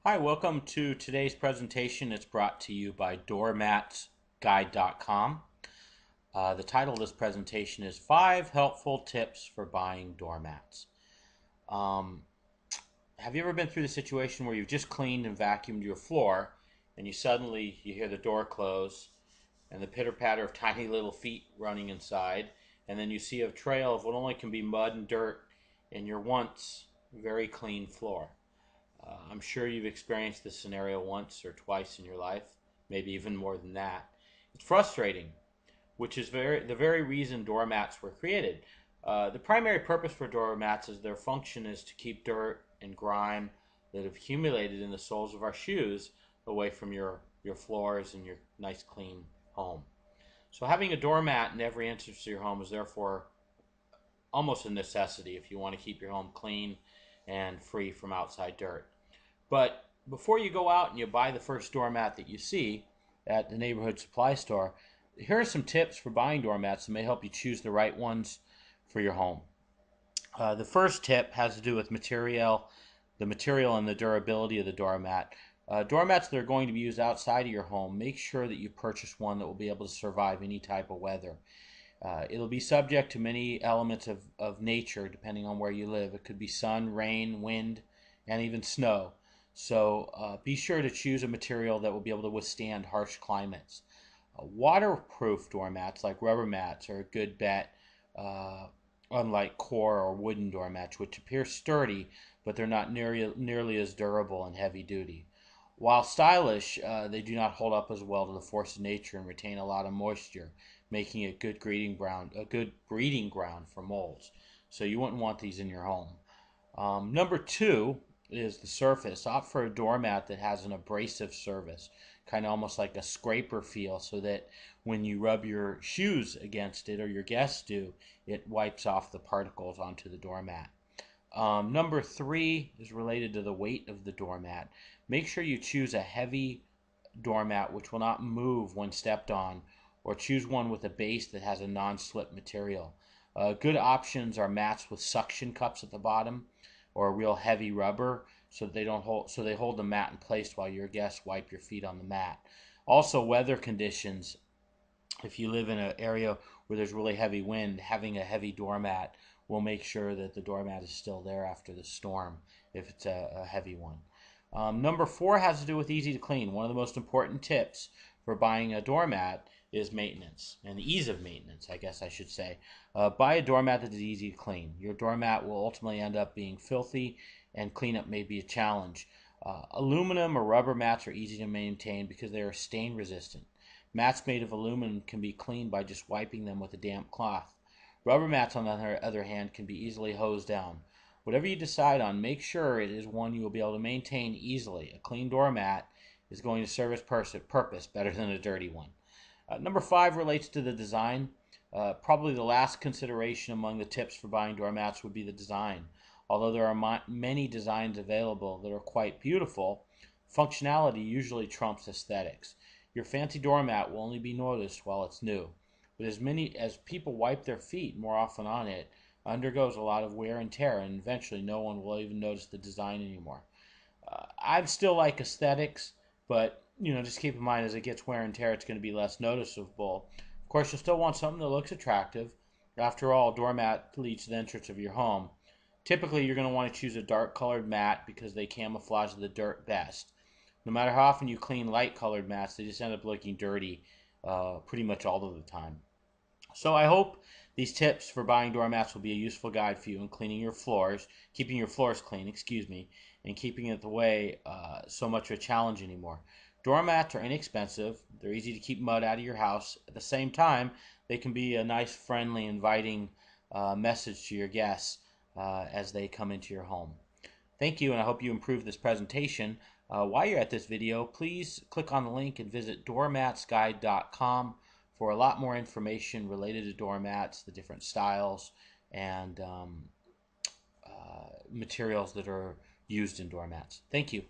Hi, welcome to today's presentation. It's brought to you by doormatsguide.com. The title of this presentation is 5 Helpful Tips for Buying Doormats. Um, have you ever been through the situation where you've just cleaned and vacuumed your floor and you hear the door close and the pitter patter of tiny little feet running inside, and then you see a trail of what only can be mud and dirt in your once very clean floor? I'm sure you've experienced this scenario once or twice in your life, maybe even more than that. It's frustrating, which is the very reason doormats were created. The primary purpose for doormats is their function is to keep dirt and grime that have accumulated in the soles of our shoes away from your floors and your nice clean home. So having a doormat in every entrance to your home is therefore almost a necessity if you want to keep your home clean and free from outside dirt. But before you go out and you buy the first doormat that you see at the neighborhood supply store, here are some tips for buying doormats that may help you choose the right ones for your home. The first tip has to do with the material and the durability of the doormat. Doormats that are going to be used outside of your home, make sure that you purchase one that will be able to survive any type of weather. It'll be subject to many elements of nature depending on where you live. It could be sun, rain, wind, and even snow. So be sure to choose a material that will be able to withstand harsh climates. Waterproof doormats like rubber mats are a good bet, uh, unlike core or wooden doormats, which appear sturdy, but they're not nearly as durable and heavy duty. While stylish, they do not hold up as well to the force of nature and retain a lot of moisture, making it a good breeding ground for molds. So you wouldn't want these in your home. Number two is the surface. Opt for a doormat that has an abrasive surface, kind of almost like a scraper feel, so that when you rub your shoes against it or your guests do, it wipes off the particles onto the doormat. Number three is related to the weight of the doormat. Make sure you choose a heavy doormat which will not move when stepped on, or choose one with a base that has a non-slip material. Good options are mats with suction cups at the bottom, or a real heavy rubber, so that they hold the mat in place while your guests wipe your feet on the mat. Also, weather conditions. If you live in an area where there's really heavy wind, having a heavy doormat will make sure that the doormat is still there after the storm if it's a heavy one. Number four has to do with easy to clean. One of the most important tips for buying a doormat is maintenance and the ease of maintenance, I guess I should say. Buy a doormat that is easy to clean. Your doormat will ultimately end up being filthy, and cleanup may be a challenge. Aluminum or rubber mats are easy to maintain because they are stain resistant. Mats made of aluminum can be cleaned by just wiping them with a damp cloth. Rubber mats, on the other hand, can be easily hosed down. Whatever you decide on, make sure it is one you will be able to maintain easily. A clean doormat is going to serve its purpose better than a dirty one. Number five relates to the design. Probably the last consideration among the tips for buying doormats would be the design. Although there are many designs available that are quite beautiful, functionality usually trumps aesthetics. Your fancy doormat will only be noticed while it's new, but as people wipe their feet more often on it, undergoes a lot of wear and tear, and eventually no one will even notice the design anymore. I'd still like aesthetics, but just keep in mind as it gets wear and tear, it's going to be less noticeable. Of course, you'll still want something that looks attractive. After all, doormat leads to the entrance of your home. Typically, you're going to want to choose a dark colored mat because they camouflage the dirt best. No matter how often you clean light colored mats, they just end up looking dirty pretty much all of the time. So I hope these tips for buying doormats will be a useful guide for you in cleaning your floors, keeping your floors clean, excuse me, and keeping it the way so much of a challenge anymore. Doormats are inexpensive. They're easy to keep mud out of your house. At the same time, they can be a nice, friendly, inviting message to your guests as they come into your home. Thank you, and I hope you improve this presentation. While you're at this video, please click on the link and visit doormatsguide.com for a lot more information related to doormats, the different styles, and materials that are used in doormats. Thank you.